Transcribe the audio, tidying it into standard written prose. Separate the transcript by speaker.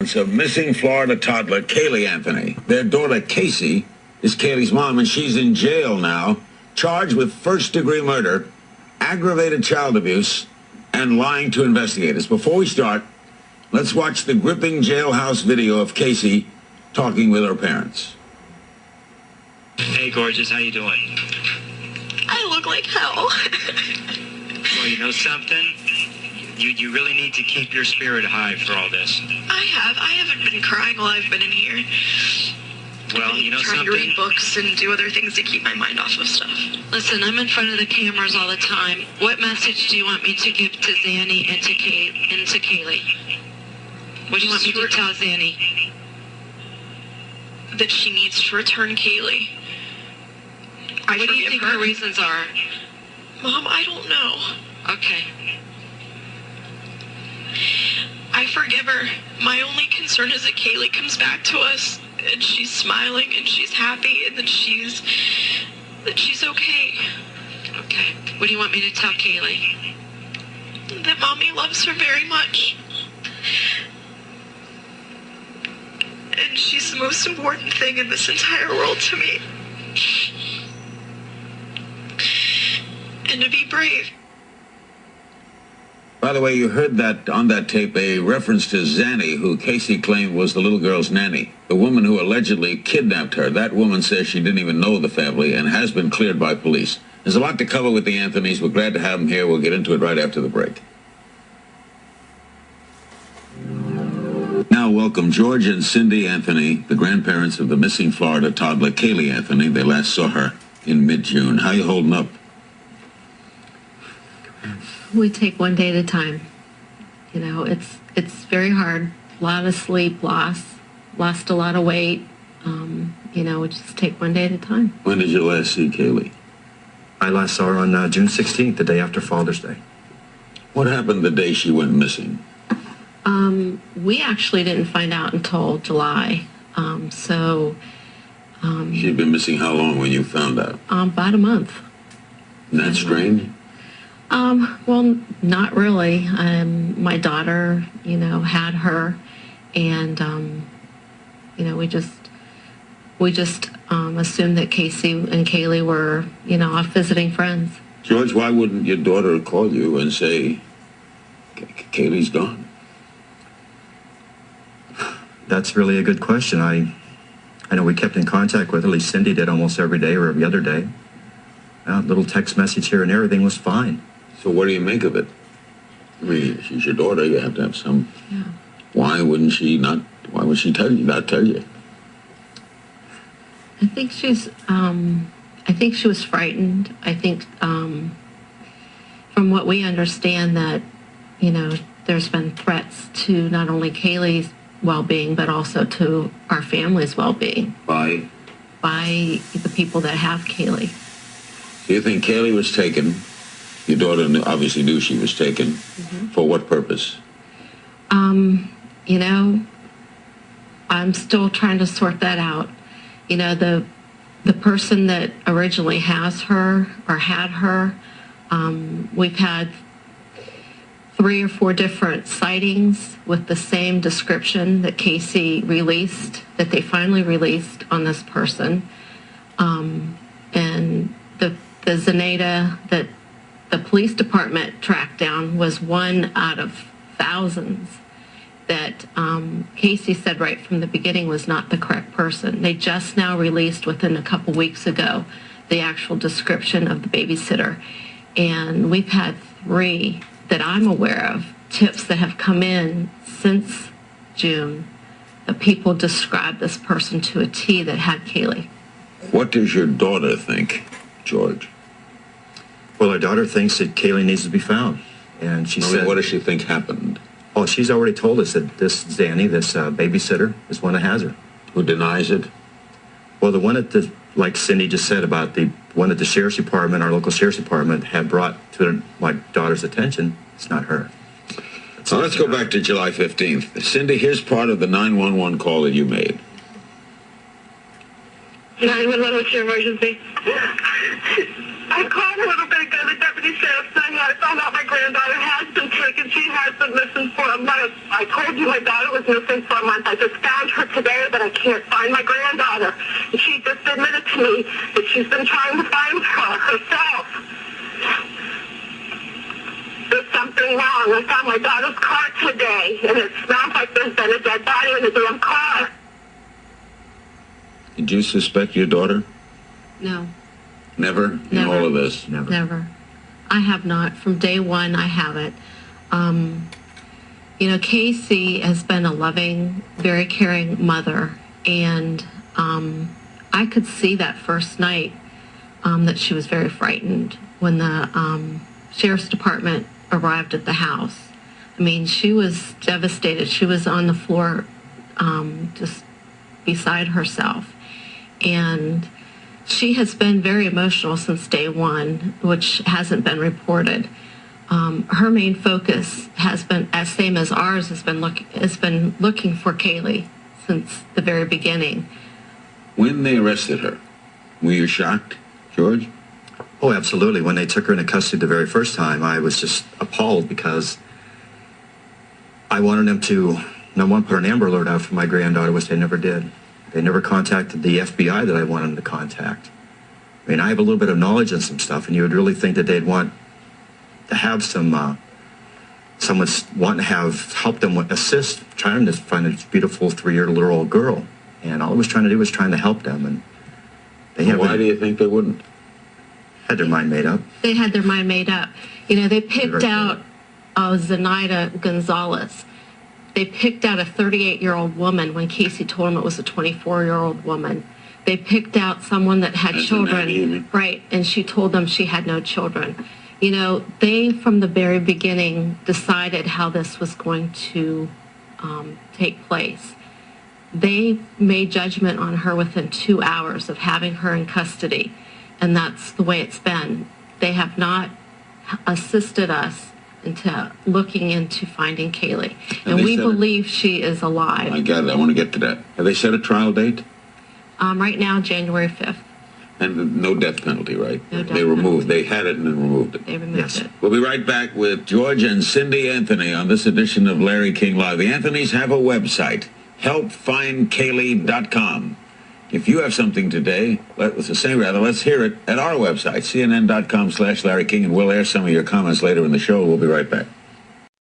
Speaker 1: Of missing Florida toddler Caylee Anthony. Their daughter Casey is Caylee's mom, and she's in jail now, charged with first-degree murder, aggravated child abuse, and lying to investigators. Before we start, let's watch the gripping jailhouse video of Casey talking with her parents.
Speaker 2: Hey, gorgeous, how you doing?
Speaker 3: I look like hell.
Speaker 2: Well, you know something? You really need to keep your spirit high for all this.
Speaker 3: I haven't been crying while I've been in here.
Speaker 2: Well, you know
Speaker 3: trying
Speaker 2: something?
Speaker 3: to read books and do other things to keep my mind off of stuff.
Speaker 4: Listen, I'm in front of the cameras all the time. What message do you want me to give to Zanny and to Caylee? What do you want me to tell Zanny?
Speaker 3: That she needs to return Caylee.
Speaker 4: What do you think her reasons are?
Speaker 3: Mom, I don't know.
Speaker 4: Okay.
Speaker 3: I forgive her. My only concern is that Caylee comes back to us and she's smiling and she's happy and that she's okay.
Speaker 4: Okay. What do you want me to tell Caylee?
Speaker 3: That Mommy loves her very much. And she's the most important thing in this entire world to me. And to be brave.
Speaker 1: By the way, you heard that on that tape a reference to Zanny, who Casey claimed was the little girl's nanny, the woman who allegedly kidnapped her. That woman says she didn't even know the family and has been cleared by police. There's a lot to cover with the Anthonys. We're glad to have them here. We'll get into it right after the break. Now welcome George and Cindy Anthony, the grandparents of the missing Florida toddler Caylee Anthony. They last saw her in mid-June. How you holding up?
Speaker 5: We take one day at a time. You know, it's very hard. A lot of sleep lost a lot of weight. You know, we just take one day at a time.
Speaker 1: When did you last see Caylee?
Speaker 6: I last saw her on June 16th, the day after Father's Day.
Speaker 1: What happened the day she went missing?
Speaker 5: We actually didn't find out until July.
Speaker 1: She'd been missing how long when you found out?
Speaker 5: About a month.
Speaker 1: Isn't that strange?
Speaker 5: Well, not really. My daughter, you know, had her, and you know, we just assumed that Casey and Caylee were, you know, off visiting friends.
Speaker 1: George, why wouldn't your daughter call you and say, Caylee's gone?
Speaker 6: That's really a good question. I know we kept in contact with her, at least Cindy did, almost every day or every other day. A little text message here and there, everything was fine.
Speaker 1: So what do you make of it? I mean, she's your daughter. You have to have some.
Speaker 5: Yeah.
Speaker 1: Why would she not tell you?
Speaker 5: I think she was frightened. I think from what we understand that, you know, there's been threats to not only Caylee's well-being, but also to our family's well-being.
Speaker 1: By
Speaker 5: the people that have Caylee.
Speaker 1: Do you think Caylee was taken? Your daughter obviously knew she was taken.
Speaker 5: Mm-hmm.
Speaker 1: For what purpose?
Speaker 5: You know, I'm still trying to sort that out. You know, the person that originally has her or had her, we've had 3 or 4 different sightings with the same description that Casey released, that they finally released on this person. And the Zenaida that the police department tracked down was one out of thousands that Casey said right from the beginning was not the correct person. They just now released within a couple weeks ago the actual description of the babysitter. And we've had 3 that I'm aware of, tips that have come in since June, that people describe this person to a T that had Caylee.
Speaker 1: What does your daughter think, George?
Speaker 6: Well, our daughter thinks that Caylee needs to be found. And she said...
Speaker 1: What does she think happened?
Speaker 6: Oh, she's already told us that this Zanny, this babysitter, is one that has her.
Speaker 1: Who denies it?
Speaker 6: Well, the one that, like Cindy just said about the one that the sheriff's department, our local sheriff's department, had brought to my daughter's attention, it's not her.
Speaker 1: So let's go back to July 15th. Cindy, here's part of the 911 call that you made.
Speaker 3: 911, what's your emergency?
Speaker 7: I called a little bit ago, the deputy sheriff saying I found out my granddaughter has been taken. She has been missing for a month. I told you my daughter was missing for a month. I just found her today, but I can't find my granddaughter. And she just admitted to me that she's been trying to find her herself. There's something wrong. I found my daughter's car today, and it smells like there's been a dead body in the damn car.
Speaker 1: Did you suspect your daughter?
Speaker 5: No.
Speaker 1: Never? In
Speaker 5: Never.
Speaker 1: all of this?
Speaker 5: Never. I have not. From day one, I haven't. Casey has been a loving, very caring mother, and I could see that first night that she was very frightened when the sheriff's department arrived at the house. I mean, she was devastated. She was on the floor just beside herself. And she has been very emotional since day one, which hasn't been reported. Her main focus has been, as same as ours, has been looking for Caylee since the very beginning.
Speaker 1: When they arrested her, were you shocked, George?
Speaker 6: Oh, absolutely. When they took her into custody the very first time, I was just appalled because I wanted them to, number one, put an Amber Alert out for my granddaughter, which they never did. They never contacted the FBI that I wanted them to contact. I mean, I have a little bit of knowledge on some stuff, and you would really think that they'd want to have someone wanting to have help them assist, trying to find this beautiful 3-year-old girl. And all I was trying to do was trying to help them. And they haven't.
Speaker 1: Why do you think they wouldn't?
Speaker 6: Had their mind made up.
Speaker 5: They had their mind made up. They picked out Zenaida Gonzalez. They picked out a 38-year-old woman when Casey told them it was a 24-year-old woman. They picked out someone that had children, right, and she told them she had no children. They, from the very beginning, decided how this was going to take place. They made judgment on her within 2 hours of having her in custody, and that's the way it's been. They have not assisted us into looking into finding Caylee. And we believe she is alive.
Speaker 1: I got it. I want to get to that. Have they set a trial date?
Speaker 5: Right now, January 5th.
Speaker 1: And no death penalty, right?
Speaker 5: No death
Speaker 1: They removed.
Speaker 5: penalty.
Speaker 1: They had it and then removed it.
Speaker 5: They removed it.
Speaker 1: We'll be right back with George and Cindy Anthony on this edition of Larry King Live. The Anthonys have a website, helpfindcaylee.com. If you have something today, let's hear it at our website, cnn.com/Larry King, and we'll air some of your comments later in the show. We'll be right back.